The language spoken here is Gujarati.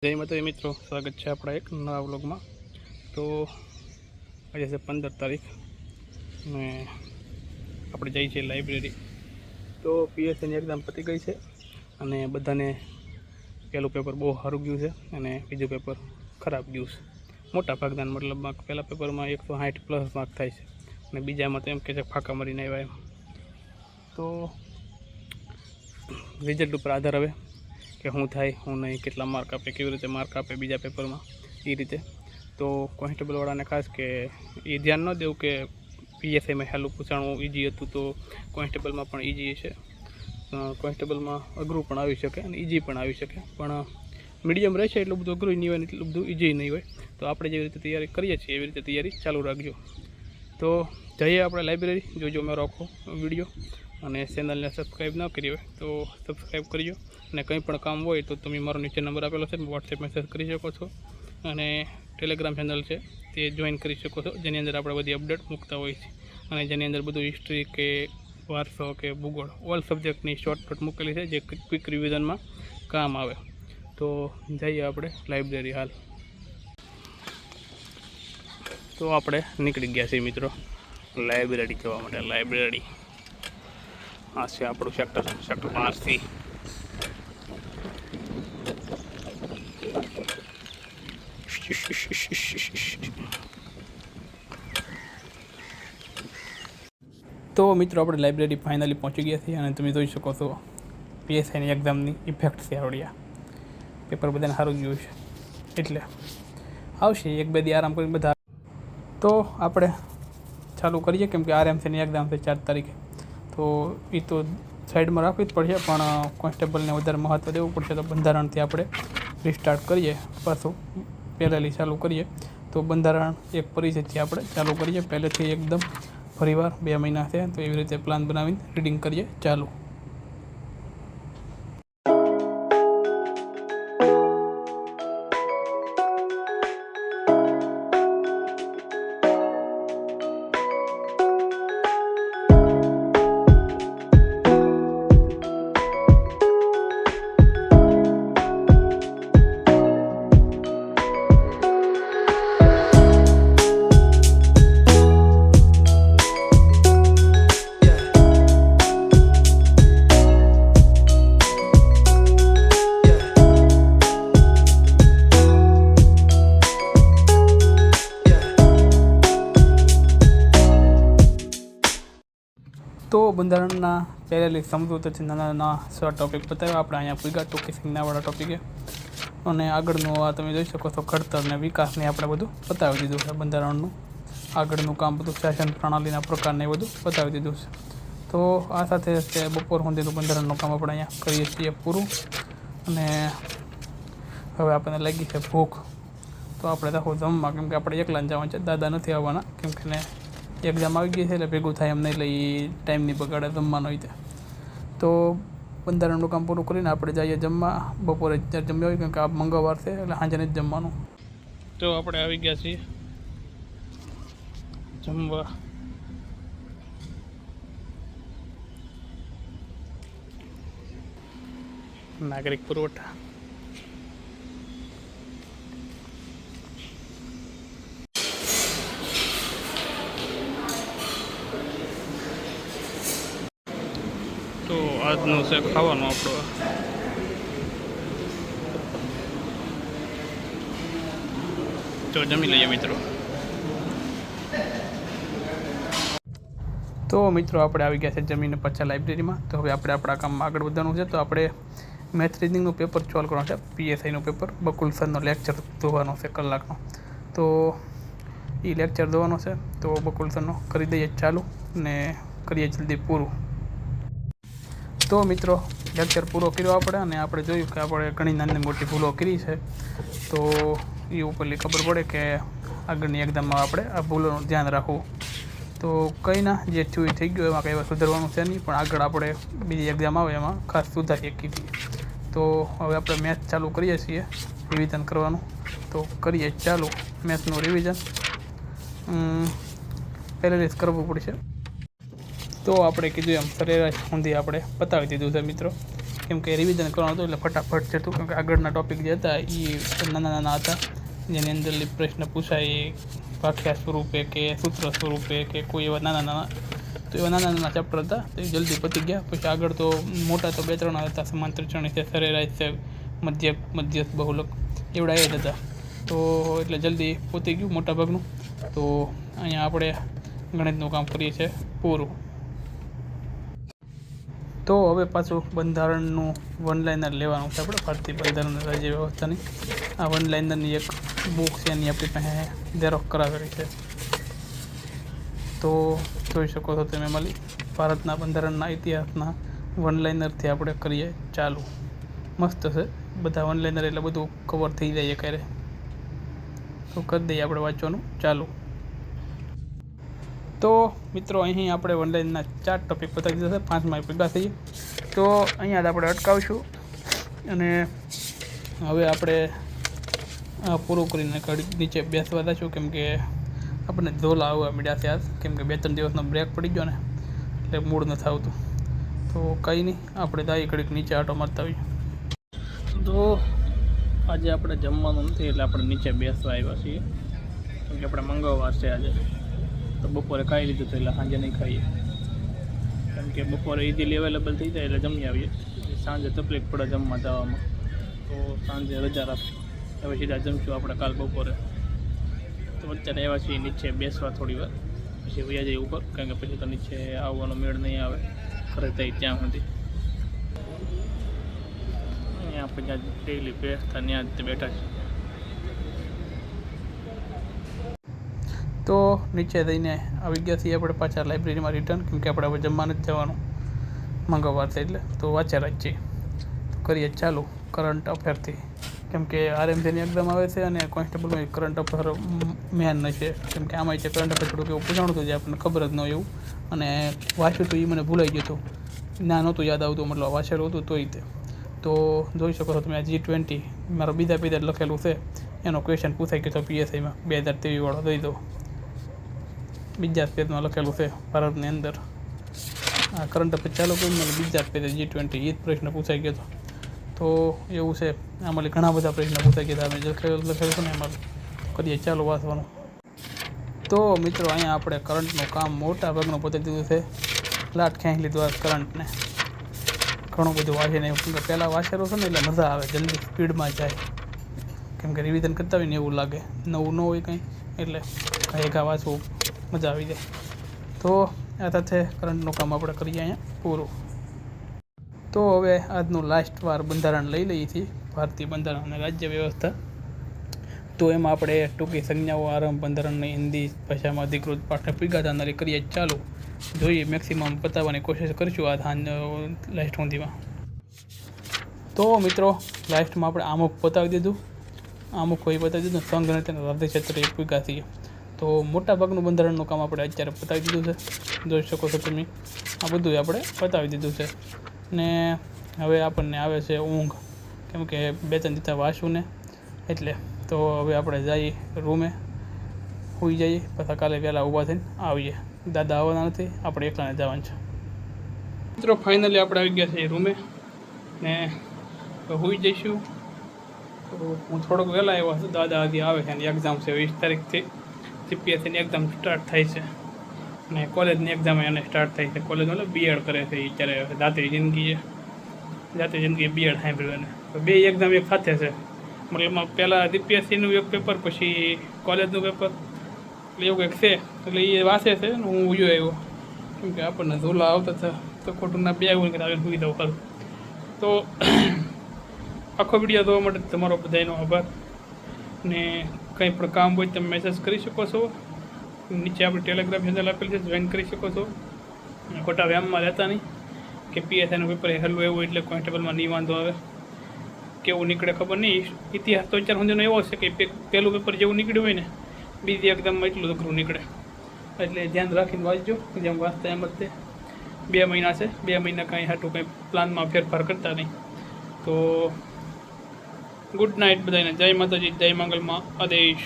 જય માતાજી મિત્રો, સ્વાગત છે આપણા એક નવા વ્લોગમાં। તો આજે છે 15 તારીખ ને આપણે જઈએ છીએ લાઇબ્રેરી। તો પીએસસીની એક્ઝામ પતી ગઈ છે અને બધાને પહેલું પેપર બહુ સારું ગયું છે અને બીજું પેપર ખરાબ ગયું છે। મોટા ભાગના મતલબમાં પહેલાં પેપરમાં 160+ માર્ક થાય છે અને બીજામાં તો એમ કે છે ફાંકા મારીને આવ્યા એમ। તો રિઝલ્ટ ઉપર આધાર હવે કે શું થાય શું નહીં, કેટલા માર્ક આપે, કેવી રીતે માર્ક આપે બીજા પેપરમાં એ રીતે। તો કોન્સ્ટેબલવાળાને ખાસ કે એ ધ્યાન ન દેવું કે પીએસઆઈમાં હેલું પૂછાણું ઇઝી હતું તો કોન્સ્ટેબલમાં પણ ઇઝી છે। કોન્સ્ટેબલમાં અઘરું પણ આવી શકે અને ઇઝી પણ આવી શકે, પણ મીડિયમ રહેશે એટલું બધું અઘરું નહીં હોય ને એટલું બધું ઇઝી નહીં હોય। તો આપણે જેવી રીતે તૈયારી કરીએ છીએ એવી રીતે તૈયારી ચાલુ રાખજો। તો જઈએ આપણે લાઇબ્રેરી, જોજો મારો આખો વિડીયો અને ચેનલને સબસ્ક્રાઈબ ન કરી હોય તો સબસ્ક્રાઈબ કરજો। અને કંઈ પણ કામ હોય તો તમે મારો નીચે નંબર આપેલો છે, વોટ્સએપ મેસેજ કરી શકો છો અને ટેલિગ્રામ ચેનલ છે તે જોઈન કરી શકો છો, જેની અંદર આપણે બધી અપડેટ મૂકતા હોઈએ છીએ અને જેની અંદર બધું હિસ્ટ્રી કે વારસો કે ભૂગોળ ઓલ સબ્જેક્ટની શોર્ટકટ મૂકેલી છે જે ક્વિક રિવિઝનમાં કામ આવે। તો જઈએ આપણે લાઇબ્રેરી હાલ। તો આપણે નીકળી ગયા છીએ મિત્રો લાઇબ્રેરી જવા માટે। લાઇબ્રેરી આ છે આપણું સેક્ટર 5થી। તો મિત્રો આપણે લાઇબ્રેરી ફાઇનલી પહોંચી ગયા છીએ અને તમે જોઈ શકો છો પીએસઆઈની એક્ઝામની ઇફેક્ટ છે આવડ્યા। પેપર બધાને સારું ગયું છે એટલે આવશે 1-2 દી આરામ કરીને બધા। તો આપણે ચાલુ કરીએ કેમ કે આરએમસીની એક્ઝામ છે 4 તારીખે, તો એ તો સાઈડમાં રાખવી જ પડશે, પણ કોન્સ્ટેબલને વધારે મહત્ત્વ દેવું પડશે। તો બંધારણથી આપણે રિસ્ટાર્ટ કરીએ, પાછું પહેલેથી ચાલુ કરીએ। તો બંધારણ એક પરિચયથી આપણે ચાલુ કરીએ, પહેલેથી એકદમ ફરીવાર 2 મહિના છે તો એવી રીતે પ્લાન બનાવીને રીડિંગ કરીએ ચાલુ। તો બંધારણના પહેલેથી સમજૂતીથી નાના 6 ટોપિક બતાવ્યા આપણે અહીંયા પૂગ્યા ટૂંકી સંજ્ઞાવાળા ટોપિકે, અને આગળનું આ તમે જોઈ શકો છો ઘડતર ને વિકાસને આપણે બધું બતાવી દીધું છે। બંધારણનું આગળનું કામ બધું શાસન પ્રણાલીના પ્રકારને એ બધું બતાવી દીધું છે। તો આ સાથે તે બપોર સુધીનું બંધારણનું કામ આપણે અહીંયા કરીએ છીએ પૂરું, અને હવે આપણને લાગી છે ભૂખ, તો આપણે રાખો જમવા, કેમ કે આપણે એકલા જવાનું છે, દાદા નથી આવવાના, કેમ કે એક્ઝામ આવી ગઈ છે એટલે ભેગું થાય એમ નહીં, લઈ ટાઈમની બગાડે જમવાનો હોય તો બંધારણનું કામ પૂરું કરીને આપણે જઈએ જમવા। બપોરે જ્યારે જમ્યા હોય કેમ કે આ મંગળવાર છે એટલે સાંજે જ જમવાનું। તો આપણે આવી ગયા છીએ જમવા। નાગરિક પુરવઠા તો આજનું છે ખાવાનું આપણો। તો જમી લઈએ મિત્રો। તો મિત્રો આપણે આવી ગયા છે જમીને પાછા લાઇબ્રેરીમાં। તો હવે આપણે આપણા કામમાં આગળ વધવાનું છે। તો આપણે મેથ્સ રીડિંગનું પેપર સોલ્વ કરવાનું છે, પીએસઆઈનું પેપર, બકુલ સરનો લેક્ચર જોવાનો છે કલાકનો। તો એ લેક્ચર જોવાનો છે તો બકુલ સરનો કરી દઈએ ચાલુ ને કરીએ જલ્દી પૂરું। તો મિત્રો લેક્ચર પૂરો કર્યો આપણે, અને આપણે જોયું કે આપણે ઘણી નાની મોટી ભૂલો કરી છે, તો એ ઉપરથી ખબર પડે કે આગળની એક્ઝામમાં આપણે આ ભૂલોનું ધ્યાન રાખવું। તો કંઈ ના, જે થયું એ થઈ ગયું, એમાં કંઈ એવા સુધારવાનું છે નહીં, પણ આગળ આપણે બીજી એક્ઝામ આવે એમાં ખાસ સુધારી શકીએ। તો હવે આપણે મેથ્સ ચાલુ કરીએ છીએ રિવિઝન કરવાનું। તો કરીએ ચાલુ મેથ્સનું રિવિઝન, પહેલેથી જ કરવું પડશે। તો આપણે કીધું એમ સરેરાશ સુધી આપણે બતાવી દીધું છે મિત્રો। કેમ કે રિવિઝન કરવાનું હતું એટલે ફટાફટ જતું, કેમ કે આગળના ટૉપિક જે હતા એ નાના નાના હતા, જેની અંદર પ્રશ્ન પૂછાય એ વાક્યા સ્વરૂપે કે સૂત્ર સ્વરૂપે કે કોઈ એવા નાના નાના, તો એવા નાના નાના ચેપ્ટર હતા તો એ જલ્દી પતી ગયા. પછી આગળ તો મોટા તો 2-3 હતા, સમાંતર શ્રેણી છે, સરેરાશ છે, મધ્યસ્થ બહુલક, એવડા એ જ હતા. તો એટલે જલ્દી પતી ગયું મોટાભાગનું. તો અહીંયા આપણે ગણિતનું કામ કરીએ છીએ પૂરું. તો હવે પાછું બંધારણનું વન લાઇનર લેવાનું છે આપણે, ભારતીય બંધારણ રાજ્ય વ્યવસ્થાની. આ વન લાઇનરની એક બુક છે, એની આપણી પાસે ઝેરોક્ષ કરાવેલી છે. તો જોઈ શકો છો તમે મળી ભારતના બંધારણના ઇતિહાસના વન લાઇનરથી આપણે કરીએ ચાલુ. મસ્ત છે બધા વન લાઇનર, એટલે બધું કવર થઈ જાય ક્યારે. તો કરી દઈએ આપણે વાંચવાનું ચાલુ. તો મિત્રો અહીં આપણે વન લાઇનના 4 ટોપિક બતાવી દીધા છે, 5માં ભેગા થઈએ. તો અહીંયા જ આપણે અટકાવશું અને હવે આપણે પૂરું કરીને નીચે બેસવા દઈશું, કેમ કે આપણને ઝોલા આવવા મળ્યા છે આજ, કેમ કે 2-3 દિવસનો બ્રેક પડી ગયો ને એટલે મૂડ નથી આવતું. તો કંઈ નહીં, આપણે દાઈ ઘડીક નીચે આટો મારતા આવીએ. તો આજે આપણે જમવાનું નથી એટલે આપણે નીચે બેસવા આવ્યા છીએ, કેમ કે આપણે મંગળવાર છે આજે. તો બપોરે ખાઈ લીધું હતું એટલે સાંજે નહીં ખાઈએ, કેમ કે બપોરે ઇઝીલી અવેલેબલ થઈ જાય એટલે જમી આવીએ. સાંજે તકલીફ પડે જમવા જવામાં, તો સાંજે રજા રાખશું. હવે સીધા જમશું આપણે કાલ બપોરે. તો અત્યારે આવ્યા છીએ નીચે બેસવા થોડી વાર, પછી વયા જઈએ ઉપર, કારણ કે પછી તો નીચે આવવાનો મેળ નહીં આવે ઘરે થઈ ત્યાં સુધી. અહીંયા આપણે જ્યાં ડેઈલી બેસતા ત્યાં જ બેઠા છીએ. તો નીચે જઈને આવી ગયા છીએ આપણે પાછા લાઇબ્રેરીમાં રિટર્ન, કેમ કે આપણે હવે જમવા નથી જવાનું, મંગળવાર છે એટલે. તો વાંચ્યા રાખીએ. તો કરીએ ચાલુ કરંટ અફેરથી, કેમ કે RMCની એક્ઝામ આવે છે અને કોન્સ્ટેબલમાં કરંટ અફેર મેન છે, કેમ કે આમાં છે કરંટ અફેર થોડુંક એવું પૂછાણું હતું જે આપણને ખબર જ ન હોય એવું, અને વાંચ્યું હતું એ મને ભૂલાઈ ગયું હતું, ના નહોતું યાદ આવતું, મતલબ વાંચેલું હતું તોય તે. તો જોઈ શકો છો તમે આ G20 મારો બીજા પેજ લખેલું છે, એનો ક્વેશ્ચન પૂછાઈ ગયો હતો PSIમાં 2023 વાળો દઈ દો. બીજા પેજમાં લખેલું છે ભારતની અંદર. આ કરંટ અફેર ચાલુ કરીને બીજા પેજે G20 એ જ પ્રશ્ન પૂછાઈ ગયો હતો. તો એવું છે, આમાં ઘણા બધા પ્રશ્ન પૂછાઈ ગયા હતા, અમે લખેલું છે ને એમાં. કરીએ ચાલુ વાંચવાનું. તો મિત્રો અહીંયા આપણે કરંટનું કામ મોટા ભાગનું પતાવી દીધું છે. લાટ ખેંચી લીધું આ કરંટને, ઘણું બધું વાંચીને, કેમ કે પહેલાં વાંચેલું છે ને એટલે મજા આવે, જલ્દી સ્પીડમાં જાય, કેમ કે રિવિઝન કરતા હોય ને એવું લાગે, નવું ન હોય કંઈ એટલે ઘા વાંચવું મજા આવી જાય. તો આ સાથે કરંટનું કામ આપણે કરીએ અહીંયા પૂરું. તો હવે આજનું લાસ્ટ વાર બંધારણ લઈ લઈએ છીએ, ભારતીય બંધારણ અને રાજ્ય વ્યવસ્થા. તો એમાં આપણે ટૂંકી સંજ્ઞાઓ, આરંભ, બંધારણની હિન્દી ભાષામાં અધિકૃત પાઠને ભેગા થનારી કરીએ ચાલુ. જોઈએ મેક્સિમમ પતાવવાની કોશિશ કરીશું આ લાસ્ટ સુધીમાં. તો મિત્રો લાસ્ટમાં આપણે આમુખ પતાવી દીધું, આમુખ કોઈ પતાવી દીધું, સંઘ અને તેના રાજ્ય ક્ષેત્રે ભેગા થઈએ. તો મોટાભાગનું બંધારણનું કામ આપણે અત્યારે પતાવી દીધું છે, જોઈ શકો છો તમે. આ બધું આપણે પતાવી દીધું છે ને હવે આપણને આવે છે ઊંઘ, કેમ કે 2-3 દિવસ વાંચવું ને એટલે. તો હવે આપણે જઈએ રૂમે, સૂઈ જઈએ, પાછા કાલે વહેલા ઊભા થઈને આવીએ. દાદા આવવાના નથી, આપણે એકલાને જવાનું છે. મિત્રો ફાઇનલી આપણે આવી ગયા છીએ રૂમે ને સૂઈ જઈશું. તો હું થોડોક વહેલા આવ્યો છું, દાદા હજી આવે છે, એની એક્ઝામ છે 20 તારીખથી. CPSCની એક્ઝામ સ્ટાર્ટ થાય છે અને કોલેજની એક્ઝામ એને સ્ટાર્ટ થાય છે. કોલેજ મતલબ B.Ed કરે છે એ અત્યારે, જાતે જિંદગી B.Ed સાંભળ્યું એને. તો 2 એક્ઝામ એક સાથે છે, મતલબમાં પહેલાં CPSCનું એક પેપર, પછી કોલેજનું પેપર, એટલે એવું કંઈક છે. એટલે એ વાંચે છે ને હું ઉયો આવ્યો, કેમ કે આપણને ઝોલા આવતા હતા તો ખોટું ના બે આવ્યું કે આવીને સુઈ દઉં ખરું. તો આખો વિડીયો જોવા માટે તમારો બધાનો આભાર. ને કંઈ પણ કામ હોય તમે મેસેજ કરી શકો છો, નીચે આપણે ટેલિગ્રામ ચેનલ આપેલી છે, જોઈન કરી શકો છો. ખોટા વ્યામમાં રહેતા નહીં કે PSIનું પેપર હેલું એવું એટલે કોન્સ્ટેબલમાં નહીં વાંધો આવે. કેવું નીકળે ખબર નહીં, ઇતિહાસ તો અત્યાર સુધીનો એવો છે કે પહેલું પેપર જેવું નીકળ્યું હોય ને બીજી એક્ઝામમાં એટલું અઘરું નીકળે. એટલે ધ્યાન રાખીને વાંચજો, જેમ વાંચતા એમ જ તે. 2 મહિના છે, 2 મહિના કાંઈ હાટું કંઈ પ્લાનમાં ફેરફાર કરતા નહીં. તો ગુડ નાઇટ બધાને. જય માતાજી, જય મંગલમાં આદેશ.